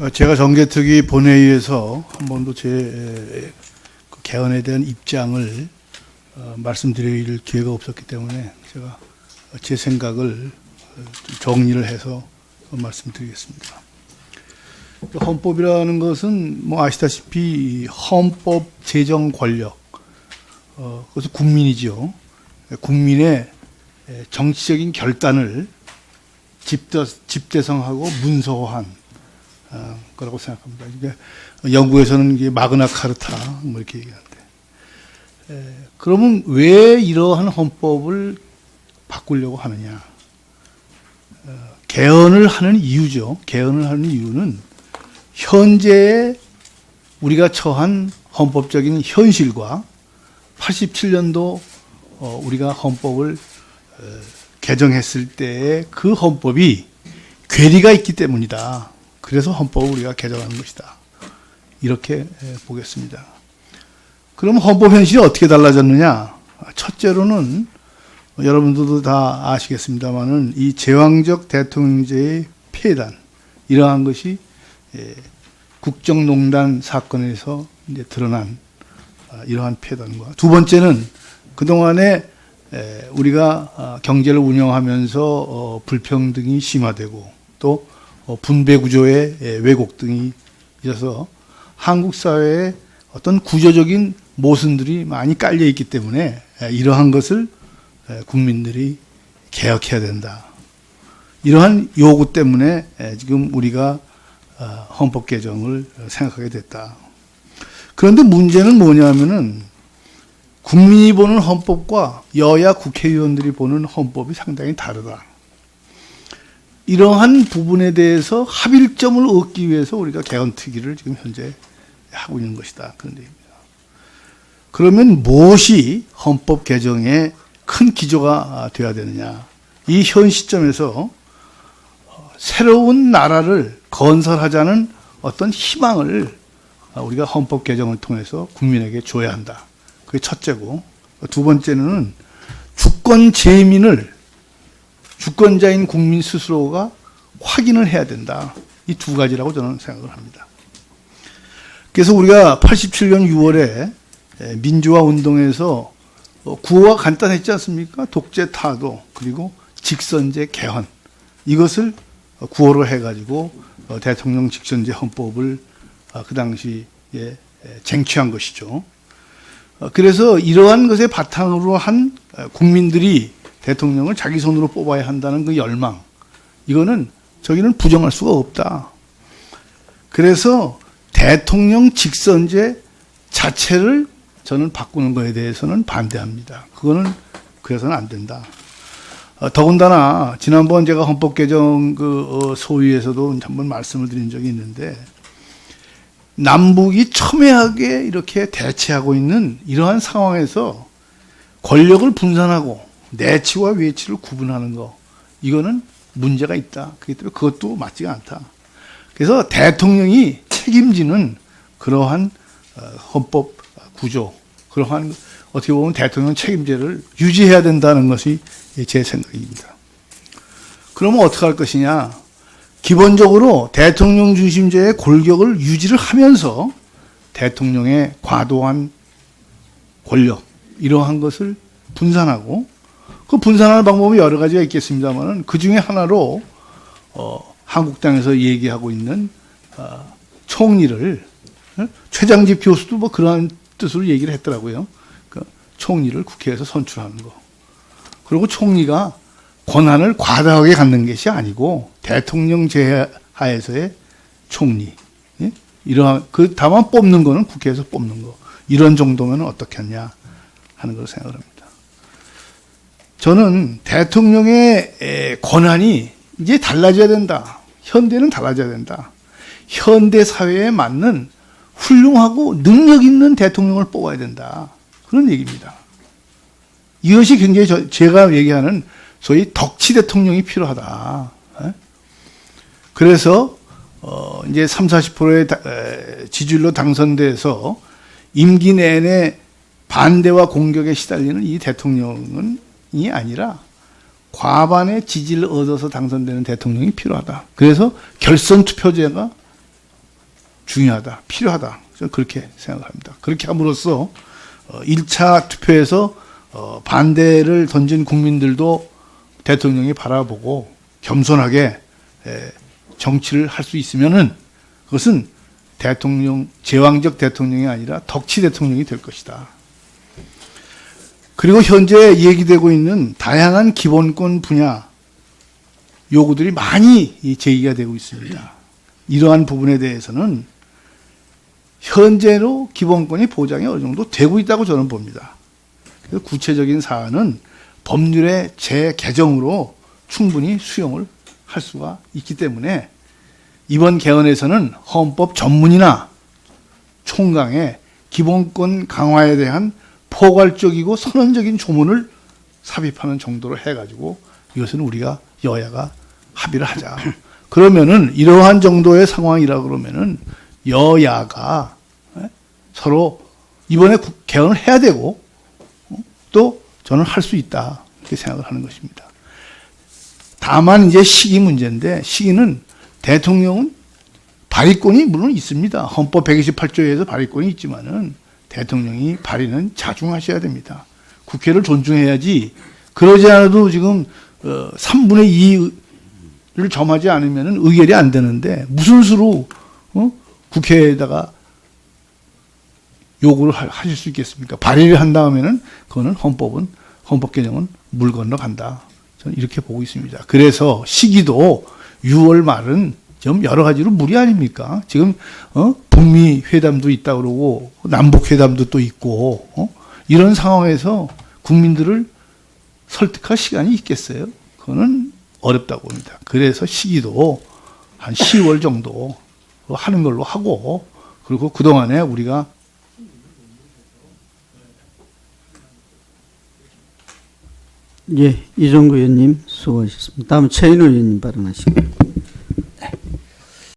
제가 정개특위 본회의에서 한 번도 제 개헌에 대한 입장을 말씀드릴 기회가 없었기 때문에 제가 제 생각을 좀 정리를 해서 말씀드리겠습니다. 헌법이라는 것은 뭐 아시다시피 헌법 제정 권력, 그것은 국민이죠. 국민의 정치적인 결단을 집대성하고 문서화한 거라고 생각합니다. 이게 영국에서는 이게 마그나 카르타 뭐 이렇게 얘기하는데, 그러면 왜 이러한 헌법을 바꾸려고 하느냐? 개헌을 하는 이유죠. 개헌을 하는 이유는 현재의 우리가 처한 헌법적인 현실과 87년도 우리가 헌법을 개정했을 때의 그 헌법이 괴리가 있기 때문이다. 그래서 헌법을 우리가 개정하는 것이다. 이렇게 보겠습니다. 그럼 헌법 현실이 어떻게 달라졌느냐? 첫째로는 여러분들도 다 아시겠습니다만은 이 제왕적 대통령제의 폐단, 이러한 것이 국정농단 사건에서 이제 드러난 이러한 폐단과, 두 번째는 그동안에 우리가 경제를 운영하면서 불평등이 심화되고 또 분배 구조의 왜곡 등이 있어서 한국 사회에 어떤 구조적인 모순들이 많이 깔려 있기 때문에 이러한 것을 국민들이 개혁해야 된다. 이러한 요구 때문에 지금 우리가 헌법 개정을 생각하게 됐다. 그런데 문제는 뭐냐면은 국민이 보는 헌법과 여야 국회의원들이 보는 헌법이 상당히 다르다. 이러한 부분에 대해서 합일점을 얻기 위해서 우리가 개헌특위를 지금 현재 하고 있는 것이다. 그런 얘기입니다. 그러면 무엇이 헌법 개정의 큰 기조가 되어야 되느냐? 이 현 시점에서 새로운 나라를 건설하자는 어떤 희망을 우리가 헌법 개정을 통해서 국민에게 줘야 한다. 그게 첫째고, 두 번째는 주권 재민을 주권자인 국민 스스로가 확인을 해야 된다. 이 두 가지라고 저는 생각을 합니다. 그래서 우리가 87년 6월에 민주화 운동에서 구호가 간단했지 않습니까? 독재 타도, 그리고 직선제 개헌. 이것을 구호로 해가지고 대통령 직선제 헌법을 그 당시에 쟁취한 것이죠. 그래서 이러한 것에 바탕으로 한 국민들이 대통령을 자기 손으로 뽑아야 한다는 그 열망, 이거는 저기는 부정할 수가 없다. 그래서 대통령 직선제 자체를 저는 바꾸는 것에 대해서는 반대합니다. 그거는 그래서는 안 된다. 더군다나 지난번 제가 헌법 개정 소위에서도 한번 말씀을 드린 적이 있는데, 남북이 첨예하게 이렇게 대치하고 있는 이러한 상황에서 권력을 분산하고 내치와 외치를 구분하는 거, 이거는 문제가 있다. 그렇기 때문에 그것도 맞지가 않다. 그래서 대통령이 책임지는 그러한 헌법 구조, 그러한 어떻게 보면 대통령 책임제를 유지해야 된다는 것이 제 생각입니다. 그러면 어떻게 할 것이냐? 기본적으로 대통령 중심제의 골격을 유지를 하면서 대통령의 과도한 권력, 이러한 것을 분산하고, 그 분산하는 방법이 여러 가지가 있겠습니다만은 그 중에 하나로 한국당에서 얘기하고 있는 총리를, 최장집 교수도 뭐 그러한 뜻으로 얘기를 했더라고요. 그 총리를 국회에서 선출하는 거. 그리고 총리가 권한을 과다하게 갖는 것이 아니고 대통령 제하에서의 총리, 이러한 다만 뽑는 거는 국회에서 뽑는 거, 이런 정도면 어떻겠냐 하는 걸 생각을 합니다. 저는 대통령의 권한이 이제 달라져야 된다. 현대는 달라져야 된다. 현대 사회에 맞는 훌륭하고 능력 있는 대통령을 뽑아야 된다. 그런 얘기입니다. 이것이 굉장히 제가 얘기하는 소위 덕치 대통령이 필요하다. 그래서 이제 30, 40%의 지지율로 당선돼서 임기 내내 반대와 공격에 시달리는 이 대통령이 아니라 과반의 지지를 얻어서 당선되는 대통령이 필요하다. 그래서 결선 투표제가 중요하다, 필요하다. 저는 그렇게 생각합니다. 그렇게 함으로써 1차 투표에서 반대를 던진 국민들도 대통령이 바라보고 겸손하게 정치를 할 수 있으면은 그것은 대통령, 제왕적 대통령이 아니라 덕치 대통령이 될 것이다. 그리고 현재 얘기되고 있는 다양한 기본권 분야 요구들이 많이 제기가 되고 있습니다. 이러한 부분에 대해서는 현재로 기본권이 보장이 어느 정도 되고 있다고 저는 봅니다. 그래서 구체적인 사안은 법률의 재개정으로 충분히 수용을 할 수가 있기 때문에 이번 개헌에서는 헌법 전문이나 총강에 기본권 강화에 대한 포괄적이고 선언적인 조문을 삽입하는 정도로 해가지고 이것은 우리가 여야가 합의를 하자. 그러면은 이러한 정도의 상황이라 그러면은 여야가 서로 이번에 개헌을 해야 되고 또 저는 할 수 있다 이렇게 생각을 하는 것입니다. 다만 이제 시기 문제인데 시기는 대통령은 발의권이 물론 있습니다. 헌법 128조에서 발의권이 있지만은 대통령이 발의는 자중하셔야 됩니다. 국회를 존중해야지 그러지 않아도 지금 3분의 2를 점하지 않으면 의결이 안 되는데 무슨 수로 국회에다가 요구를 하실 수 있겠습니까? 발의를 한 다음에는 그거는 헌법 개정은 물 건너간다. 저는 이렇게 보고 있습니다. 그래서 시기도 6월 말은 좀 여러 가지로 무리 아닙니까? 지금 북미 회담도 있다 그러고 남북 회담도 또 있고 이런 상황에서 국민들을 설득할 시간이 있겠어요? 그거는 어렵다고 봅니다. 그래서 시기도 한 10월 정도 하는 걸로 하고 그리고 그동안에 우리가 예, 이종구 의원님 수고하셨습니다. 다음 최인호 의원님 발언하시고.